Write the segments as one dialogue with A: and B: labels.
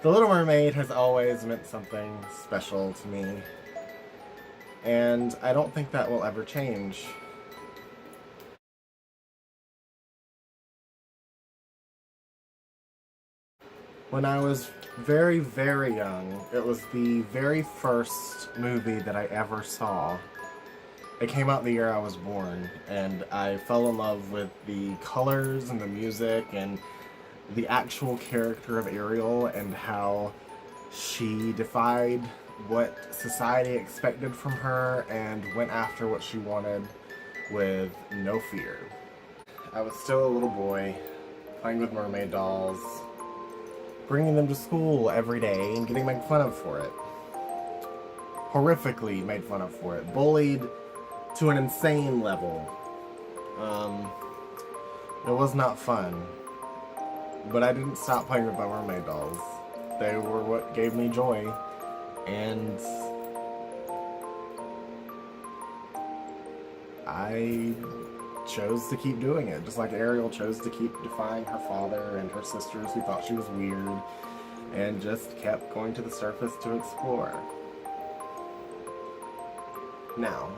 A: The Little Mermaid has always meant something special to me, and I don't think that will ever change. When I was very, very young, it was the very first movie that I ever saw. It came out the year I was born, and I fell in love with the colors and the music and the actual character of Ariel and how she defied what society expected from her and went after what she wanted with no fear. I was still a little boy, playing with mermaid dolls, bringing them to school every day and getting made fun of for it. Horrifically made fun of for it. Bullied to an insane level. It was not fun. But I didn't stop playing with my mermaid dolls. They were what gave me joy. And I chose to keep doing it. Just like Ariel chose to keep defying her father and her sisters who thought she was weird. And just kept going to the surface to explore. Now,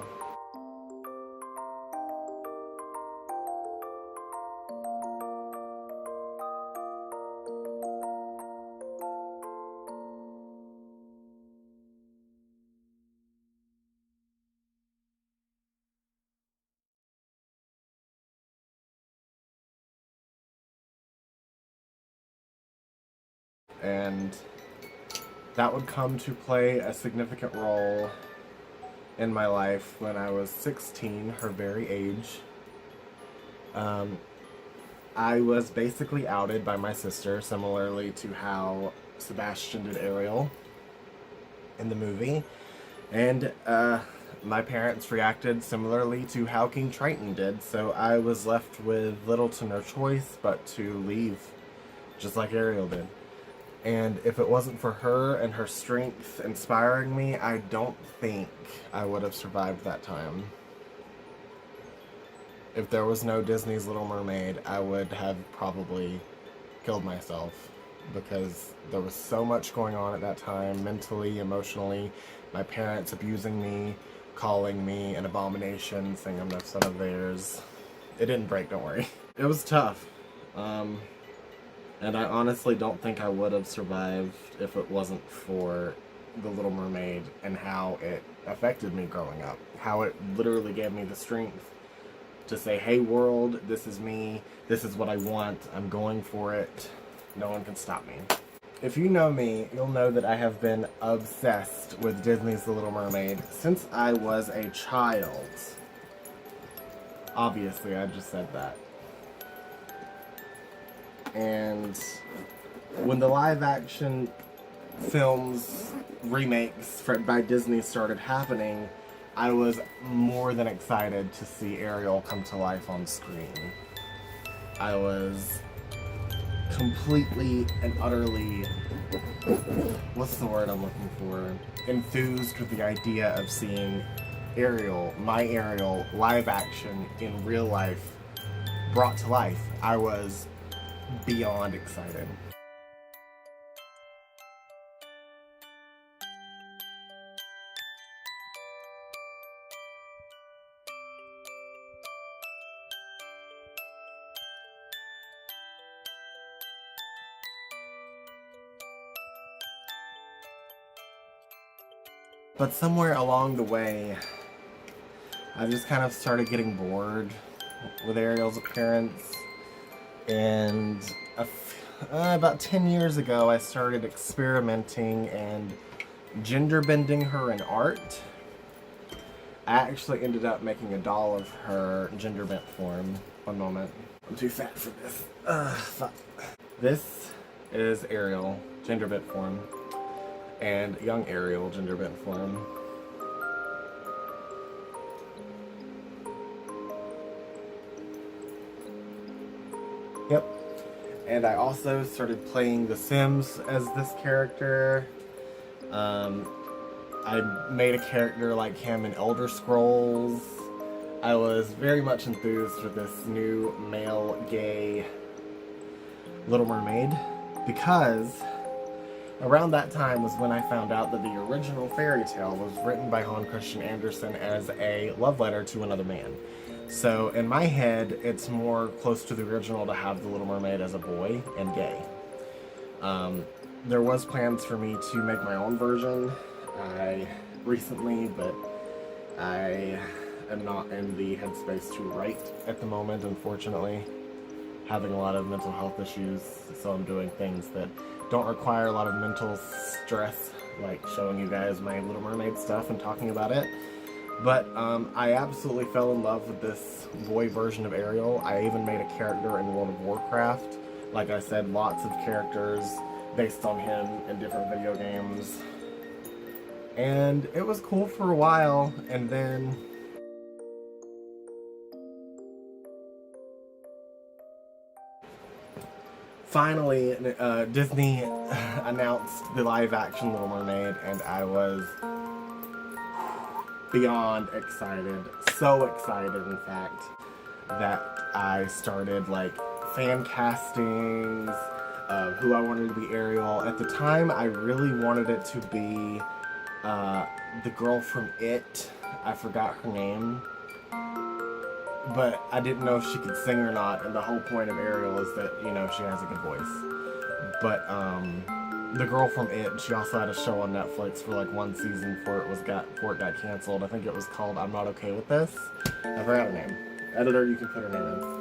A: and that would come to play a significant role in my life when I was 16, her very age. I was basically outed by my sister, similarly to how Sebastian did Ariel in the movie. And my parents reacted similarly to how King Triton did, so I was left with little to no choice but to leave, just like Ariel did. And if it wasn't for her and her strength inspiring me, I don't think I would have survived that time. If there was no Disney's Little Mermaid, I would have probably killed myself because there was so much going on at that time, mentally, emotionally. My parents abusing me, calling me an abomination, saying I'm no son of theirs. It didn't break, don't worry. It was tough. And I honestly don't think I would have survived if it wasn't for The Little Mermaid and how it affected me growing up. How it literally gave me the strength to say, hey world, this is me, this is what I want, I'm going for it, no one can stop me. If you know me, you'll know that I have been obsessed with Disney's The Little Mermaid since I was a child. Obviously, I just said that. And when the live-action films, remakes by Disney started happening, I was more than excited to see Ariel come to life on screen. I was completely and utterly, what's the word I'm looking for? Enthused with the idea of seeing Ariel, my Ariel, live action in real life, brought to life. I was beyond excited. But somewhere along the way, I just kind of started getting bored with Ariel's appearance. And about 10 years ago, I started experimenting and gender bending her in art. I actually ended up making a doll of her gender bent form. One moment. I'm too fat for this. Fuck. This is Ariel, gender bent form. And young Ariel, gender bent form. Yep. And I also started playing The Sims as this character. I made a character like him in Elder Scrolls. I was very much enthused with this new male gay Little Mermaid because Around that time was when I found out that the original fairy tale was written by Hans Christian Andersen as a love letter to another man. So in my head, it's more close to the original to have the Little Mermaid as a boy and gay. There was plans for me to make my own version recently, but I am not in the headspace to write at the moment, unfortunately. Having a lot of mental health issues, so I'm doing things that don't require a lot of mental stress, like showing you guys my Little Mermaid stuff and talking about it. But I absolutely fell in love with this boy version of Ariel. I even made a character in World of Warcraft. Like I said, lots of characters based on him in different video games. And it was cool for a while, and then finally Disney announced the live-action Little Mermaid, and I was beyond excited. So excited, in fact, that I started like fan castings of who I wanted to be Ariel. At the time, I really wanted it to be the girl from It. I forgot her name, but I didn't know if she could sing or not, and the whole point of Ariel is that, you know, she has a good voice. But the girl from It, she also had a show on Netflix for like one season before it got canceled. I think it was called I'm Not Okay With This. I forgot her name. Editor, you can put her name in.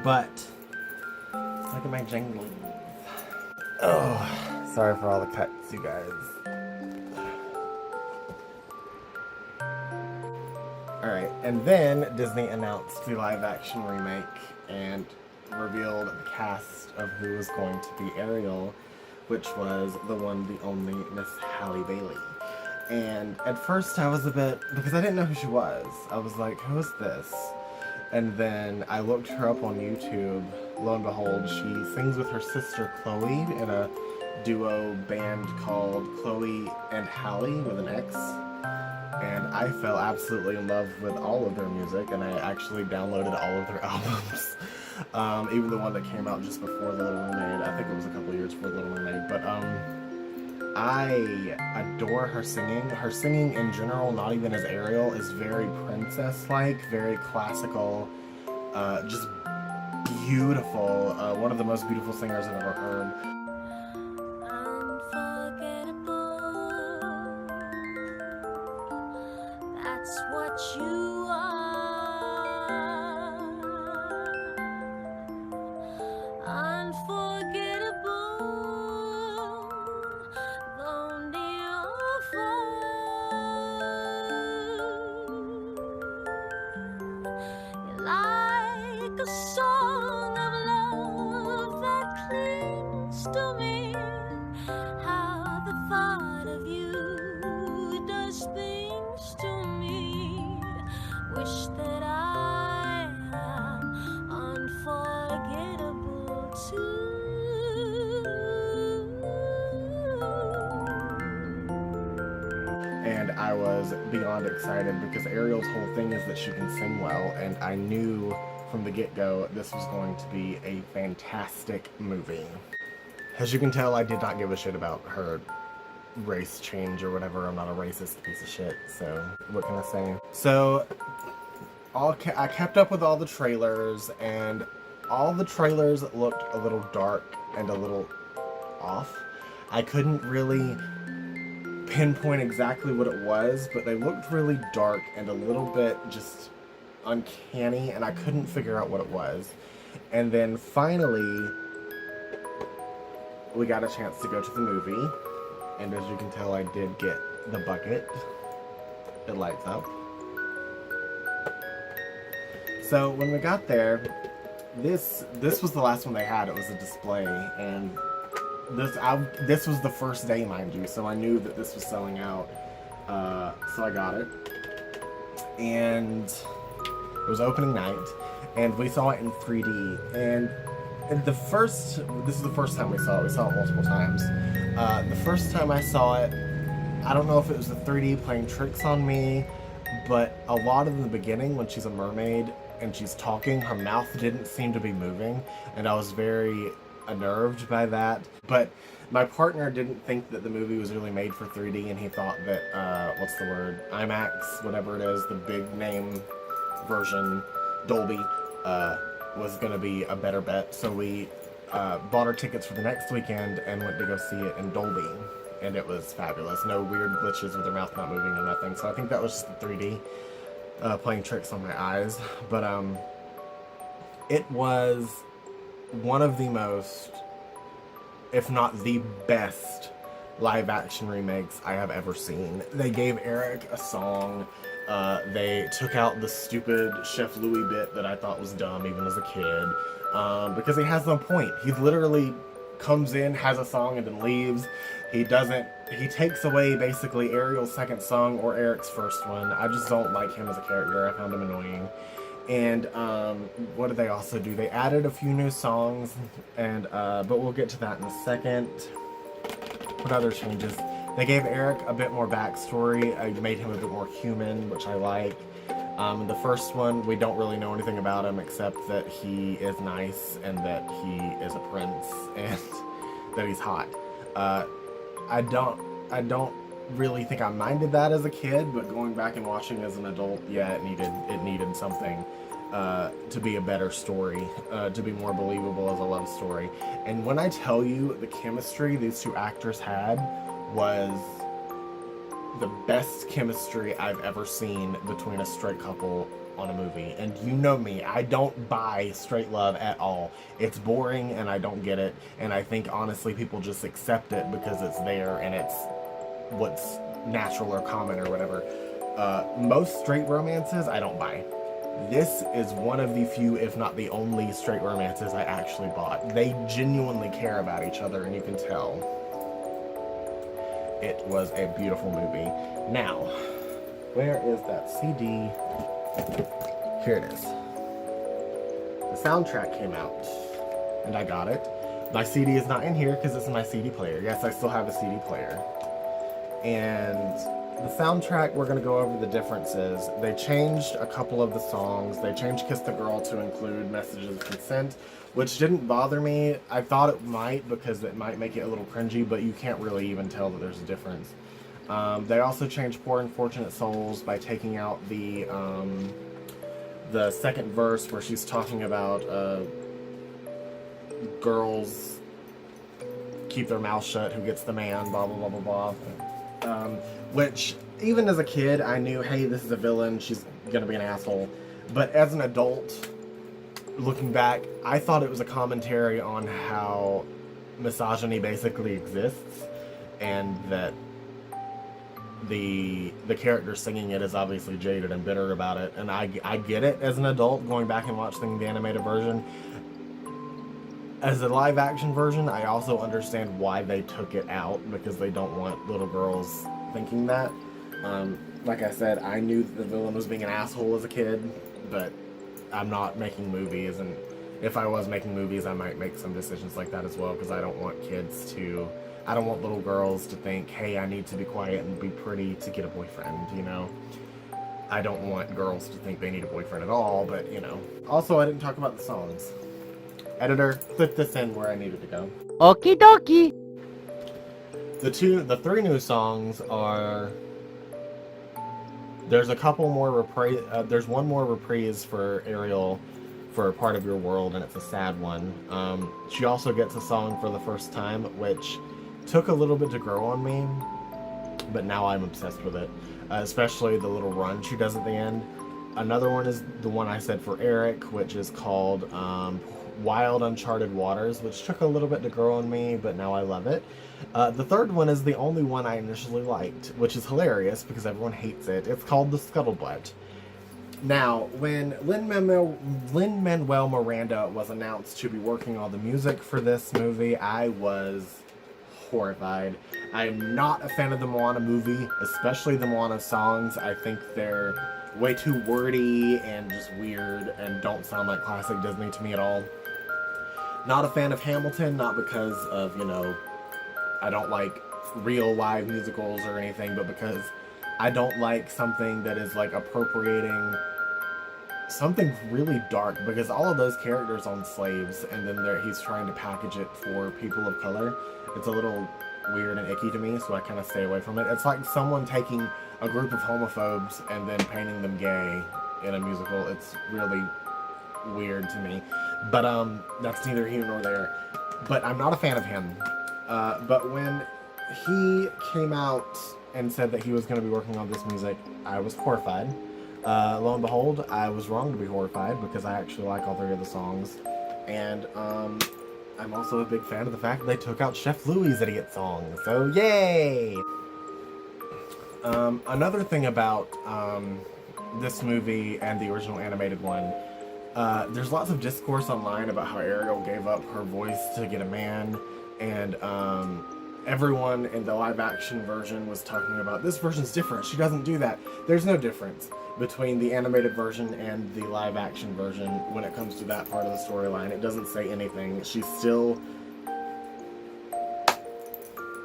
A: But look at my jingling. Oh, sorry for all the cuts, you guys. Alright, and then Disney announced the live-action remake and revealed the cast of who was going to be Ariel, which was the one, the only Miss Halle Bailey. And at first I was a bit, because I didn't know who she was, I was like, who is this? And then I looked her up on YouTube. Lo and behold, she sings with her sister Chloe in a duo band called Chloe and Halle with an X. And I fell absolutely in love with all of their music, and I actually downloaded all of their albums. Even the one that came out just before The Little Mermaid. I think it was a couple years before The Little Mermaid. But I adore her singing. Her singing in general, not even as Ariel, is very princess-like, very classical, just beautiful. One of the most beautiful singers I've ever heard.
B: That's what you are. Unforgettable, lonely or far. You're like a song of love that clings to me. How the thought of you does things to me. Wish that I am unforgettable too.
A: And I was beyond excited because Ariel's whole thing is that she can sing well, and I knew from the get-go this was going to be a fantastic movie. As you can tell, I did not give a shit about her race change or whatever. I'm not a racist piece of shit, so what can I say? So I kept up with all the trailers, and all the trailers looked a little dark and a little off. I couldn't really pinpoint exactly what it was, but they looked really dark and a little bit just uncanny, and I couldn't figure out what it was. And then finally we got a chance to go to the movie, and as you can tell, I did get the bucket. It lights up. So when we got there, this was the last one they had. It was a display, and this was the first day, mind you, so I knew that this was selling out. So I got it, and it was opening night, and we saw it in 3D. And this is the first time we saw it. We saw it multiple times. The first time I saw it, I don't know if it was the 3D playing tricks on me, but a lot of the beginning when she's a mermaid, and she's talking, her mouth didn't seem to be moving, and I was very unnerved by that. But my partner didn't think that the movie was really made for 3D, and he thought that, what's the word, IMAX, whatever it is, the big name version, Dolby, was going to be a better bet. So we bought our tickets for the next weekend and went to go see it in Dolby, and it was fabulous. No weird glitches with her mouth not moving or nothing. So I think that was just the 3D playing tricks on my eyes. But it was one of the most, if not the best, live action remakes I have ever seen. They gave Eric a song. They took out the stupid Chef Louis bit that I thought was dumb even as a kid, because he has no point. He literally comes in, has a song, and then leaves. He takes away basically Ariel's second song or Eric's first one. I just don't like him as a character. I found him annoying. And what did they also do? They added a few new songs, and but we'll get to that in a second. What other changes? They gave Eric a bit more backstory. Made him a bit more human, which I like. The first one, we don't really know anything about him except that he is nice and that he is a prince and that he's hot. I don't really think I minded that as a kid, but going back and watching as an adult, yeah, it needed something to be a better story, to be more believable as a love story. And when I tell you the chemistry these two actors had was the best chemistry I've ever seen between a straight couple on a movie. And you know me, I don't buy straight love at all. It's boring and I don't get it. And I think honestly people just accept it because it's there and it's what's natural or common or whatever. Most straight romances I don't buy. This is one of the few, if not the only, straight romances I actually bought. They genuinely care about each other, and you can tell. It was a beautiful movie. Now, where is that CD? Here it is. The soundtrack came out, and I got it. My CD is not in here because it's in my CD player. Yes, I still have a CD player. And the soundtrack, we're going to go over the differences. They changed a couple of the songs. They changed Kiss the Girl to include Messages of Consent, which didn't bother me. I thought it might because it might make it a little cringy, but you can't really even tell that there's a difference. They also changed Poor Unfortunate Souls by taking out the second verse where she's talking about girls keep their mouth shut, who gets the man, blah, blah, blah, blah, blah. Which, even as a kid, I knew, hey, this is a villain, she's gonna be an asshole. But as an adult, looking back, I thought it was a commentary on how misogyny basically exists, and that the character singing it is obviously jaded and bitter about it. And I get it as an adult, going back and watching the animated version. As a live action version, I also understand why they took it out, because they don't want little girls thinking that. Like I said, I knew that the villain was being an asshole as a kid, but I'm not making movies, and if I was making movies, I might make some decisions like that as well, because I don't want little girls to think, hey, I need to be quiet and be pretty to get a boyfriend, you know? I don't want girls to think they need a boyfriend at all, but, you know. Also, I didn't talk about the songs. Editor, clip this in where I needed to go.
C: Okie dokie.
A: The three new songs are... There's a couple more reprise. There's one more reprise for Ariel for Part of Your World, and it's a sad one. She also gets a song for the first time, which took a little bit to grow on me, but now I'm obsessed with it. Especially the little run she does at the end. Another one is the one I said for Eric, which is called Wild Uncharted Waters, which took a little bit to grow on me, but now I love it. The third one is the only one I initially liked, which is hilarious because everyone hates it. It's called The Scuttlebutt. Now, when Lin-Manuel Miranda was announced to be working on the music for this movie, I was horrified. I am not a fan of the Moana movie, especially the Moana songs. I think they're way too wordy and just weird and don't sound like classic Disney to me at all. Not a fan of Hamilton, not because of, you know, I don't like real live musicals or anything, but because I don't like something that is like appropriating something really dark, because all of those characters on slaves, and then he's trying to package it for people of color. It's a little weird and icky to me, so I kind of stay away from it. It's like someone taking a group of homophobes and then painting them gay in a musical. It's really weird to me, but that's neither here nor there. But I'm not a fan of him. But when he came out and said that he was going to be working on this music, I was horrified. Lo and behold, I was wrong to be horrified, because I actually like all 3 of the songs. And I'm also a big fan of the fact that they took out Chef Louie's idiot song. So yay! Another thing about this movie and the original animated one, there's lots of discourse online about how Ariel gave up her voice to get a man, and everyone in the live action version was talking about, this version's different, she doesn't do that. There's no difference between the animated version and the live action version when it comes to that part of the storyline. It doesn't say anything. She's still,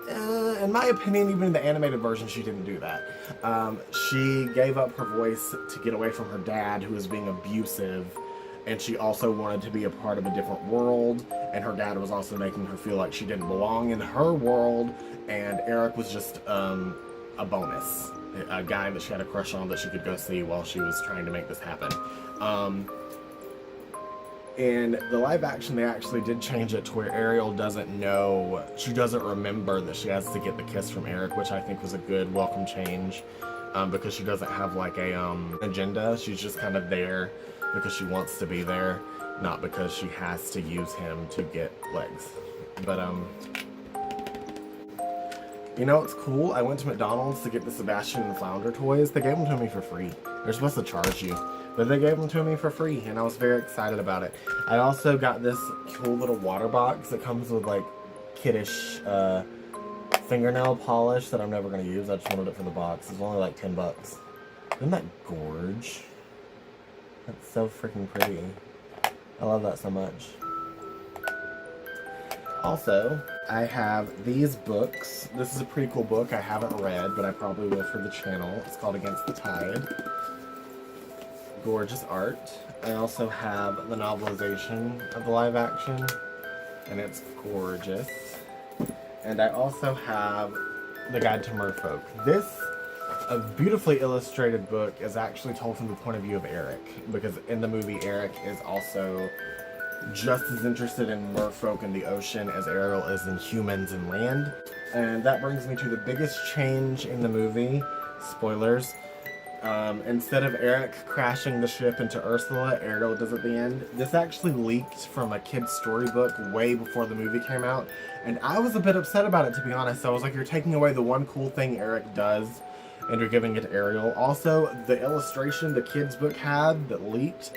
A: in my opinion, even in the animated version, she didn't do that. She gave up her voice to get away from her dad, who was being abusive, and she also wanted to be a part of a different world, and her dad was also making her feel like she didn't belong in her world, and Eric was just a bonus. A guy that she had a crush on that she could go see while she was trying to make this happen. In the live action, they actually did change it to where Ariel doesn't know, she doesn't remember that she has to get the kiss from Eric, which I think was a good welcome change, because she doesn't have like a agenda. She's just kind of there because she wants to be there, not because she has to use him to get legs. But you know, it's cool. I went to McDonald's to get the Sebastian and Flounder toys. They gave them to me for free. They're supposed to charge you, but they gave them to me for free, and I was very excited about it. I also got this cool little water box that comes with like kiddish fingernail polish that I'm never going to use. I just wanted it for the box. It's only like $10. Isn't that gorge? That's so freaking pretty. I love that so much. Also, I have these books. This is a pretty cool book I haven't read, but I probably will for the channel. It's called Against the Tide. Gorgeous art. I also have the novelization of the live action, and it's gorgeous. And I also have the Guide to Merfolk. This, a beautifully illustrated book, is actually told from the point of view of Eric, because in the movie Eric is also just as interested in merfolk in the ocean as Ariel is in humans and land. And that brings me to the biggest change in the movie. Spoilers. Instead of Eric crashing the ship into Ursula, Ariel does at the end. This actually leaked from a kid's storybook way before the movie came out, and I was a bit upset about it, to be honest. So I was like, you're taking away the one cool thing Eric does, and you're giving it to Ariel. Also, the illustration the kid's book had that leaked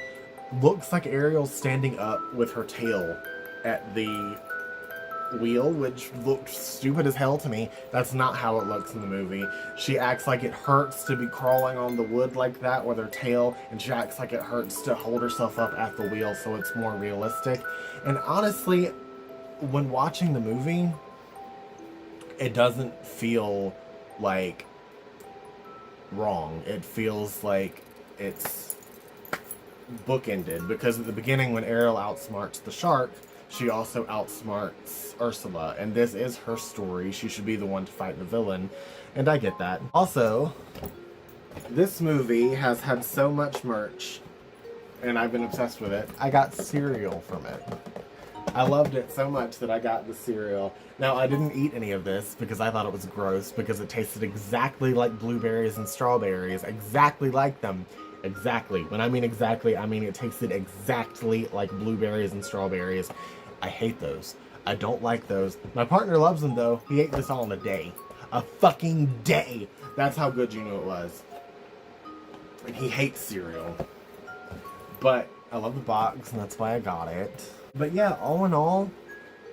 A: looks like Ariel standing up with her tail at the wheel, which looked stupid as hell to me. That's not how it looks in the movie. She acts like it hurts to be crawling on the wood like that with her tail, and she acts like it hurts to hold herself up at the wheel, so it's more realistic. And honestly, when watching the movie, it doesn't feel like wrong. It feels like it's bookended, because at the beginning when Ariel outsmarts the shark, she also outsmarts Ursula, and this is her story. She should be the one to fight the villain, and I get that. Also, this movie has had so much merch, and I've been obsessed with it. I got cereal from it. I loved it so much that I got the cereal. Now, I didn't eat any of this because I thought it was gross, because it tasted exactly like blueberries and strawberries, exactly like them. Exactly. When I mean exactly, I mean it tasted exactly like blueberries and strawberries. I hate those. I don't like those. My partner loves them, though. He ate this all in a day. A fucking day! That's how good you knew it was. And he hates cereal. But I love the box, and that's why I got it. But yeah, all in all,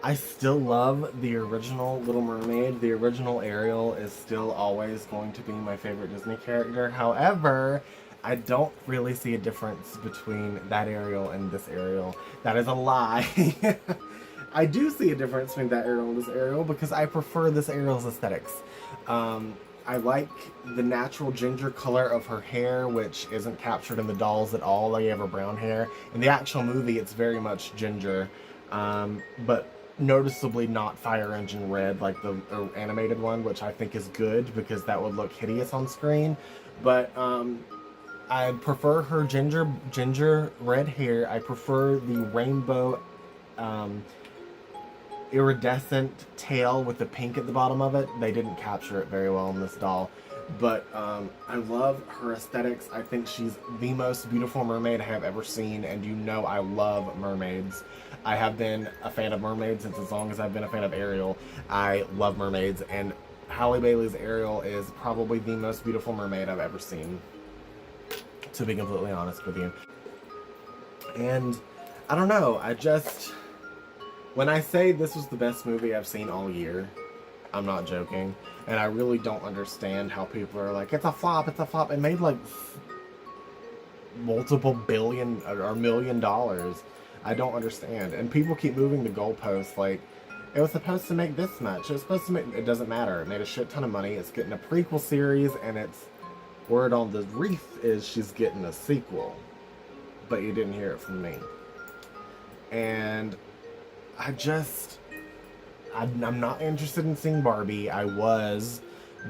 A: I still love the original Little Mermaid. The original Ariel is still always going to be my favorite Disney character. However, I don't really see a difference between that Ariel and this Ariel. That is a lie. I do see a difference between that Ariel and this Ariel, because I prefer this Ariel's aesthetics. I like the natural ginger color of her hair, which isn't captured in the dolls at all. They have her brown hair. In the actual movie, it's very much ginger, but noticeably not Fire Engine red like the animated one, which I think is good because that would look hideous on screen. But I prefer her ginger red hair. I prefer the rainbow iridescent tail with the pink at the bottom of it. They didn't capture it very well in this doll, but I love her aesthetics. I think she's the most beautiful mermaid I have ever seen, and you know I love mermaids. I have been a fan of mermaids since as long as I've been a fan of Ariel. I love mermaids, and Halle Bailey's Ariel is probably the most beautiful mermaid I've ever seen, to be completely honest with you. And I don't know, when I say this was the best movie I've seen all year, I'm not joking. And I really don't understand how people are like, it's a flop, it's a flop. It made like multiple billion or $1 million. I don't understand. And people keep moving the goalposts like, it was supposed to make this much. It was supposed to make, it doesn't matter. It made a shit ton of money. It's getting a prequel series, and it's, word on the reef is she's getting a sequel. But you didn't hear it from me. And I'm not interested in seeing Barbie. I was,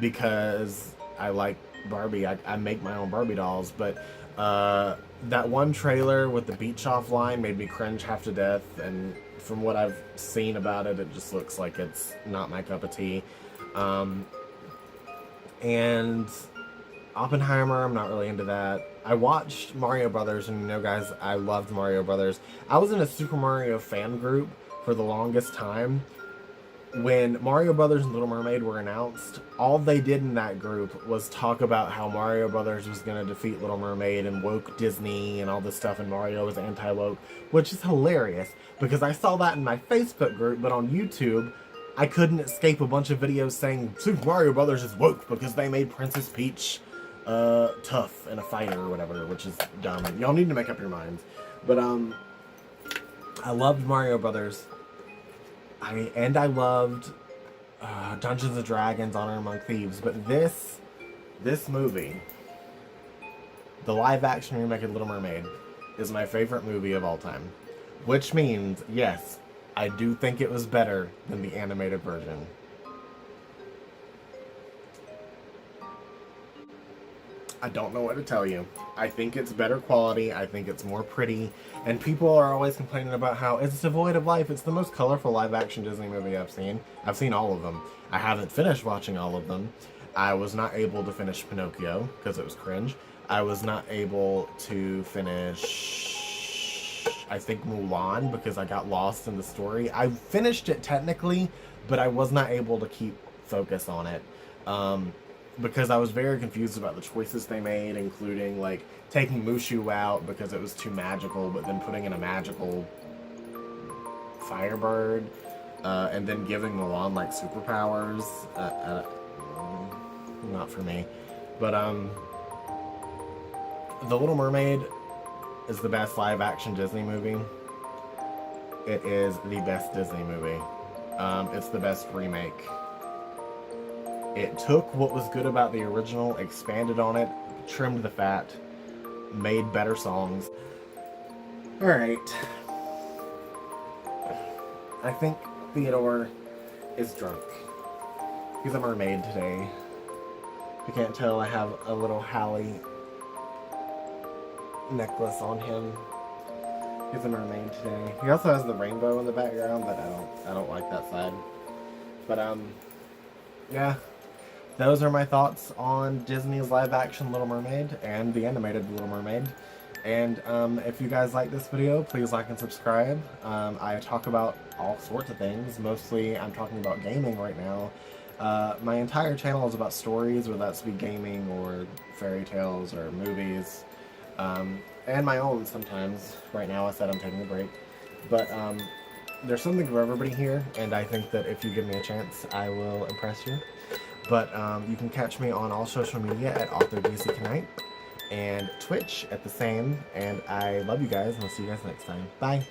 A: because I like Barbie. I make my own Barbie dolls, but that one trailer with the beach off line made me cringe half to death, and from what I've seen about it, it just looks like it's not my cup of tea. And Oppenheimer, I'm not really into that. I watched Mario Brothers, and you know guys, I loved Mario Brothers. I was in a Super Mario fan group for the longest time. When Mario Brothers and Little Mermaid were announced, all they did in that group was talk about how Mario Brothers was going to defeat Little Mermaid and woke Disney and all this stuff, and Mario was anti-woke, which is hilarious because I saw that in my Facebook group, but on YouTube, I couldn't escape a bunch of videos saying Super Mario Brothers is woke because they made Princess Peach tough and a fighter or whatever, which is dumb. Y'all need to make up your minds. But I loved Mario Brothers. I loved Dungeons & Dragons, Honor Among Thieves, but this movie, the live-action remake of Little Mermaid, is my favorite movie of all time. Which means, yes, I do think it was better than the animated version. I don't know what to tell you. I think it's better quality, I think it's more pretty, and people are always complaining about how it's devoid of life. It's the most colorful live-action Disney movie I've seen. I've seen all of them. I haven't finished watching all of them. I was not able to finish Pinocchio, because it was cringe. I was not able to finish, I think, Mulan, because I got lost in the story. I finished it technically, but I was not able to keep focus on it. Because I was very confused about the choices they made, including, like, taking Mushu out because it was too magical, but then putting in a magical Firebird, and then giving Mulan, like, superpowers. Not for me. But, The Little Mermaid is the best live-action Disney movie. It is the best Disney movie. It's the best remake. It took what was good about the original, expanded on it, trimmed the fat, made better songs. Alright. I think Theodore is drunk. He's a mermaid today. If you can't tell, I have a little Halle necklace on him. He's a mermaid today. He also has the rainbow in the background, but I don't like that side. But yeah. Those are my thoughts on Disney's live-action Little Mermaid and the animated Little Mermaid. And if you guys like this video, please like and subscribe. I talk about all sorts of things. Mostly, I'm talking about gaming right now. My entire channel is about stories, whether that's be gaming or fairy tales or movies. And my own sometimes. Right now, I said I'm taking a break. But there's something for everybody here, and I think that if you give me a chance, I will impress you. But you can catch me on all social media at AuthorDCKnight and Twitch at the same. And I love you guys, and I'll see you guys next time. Bye!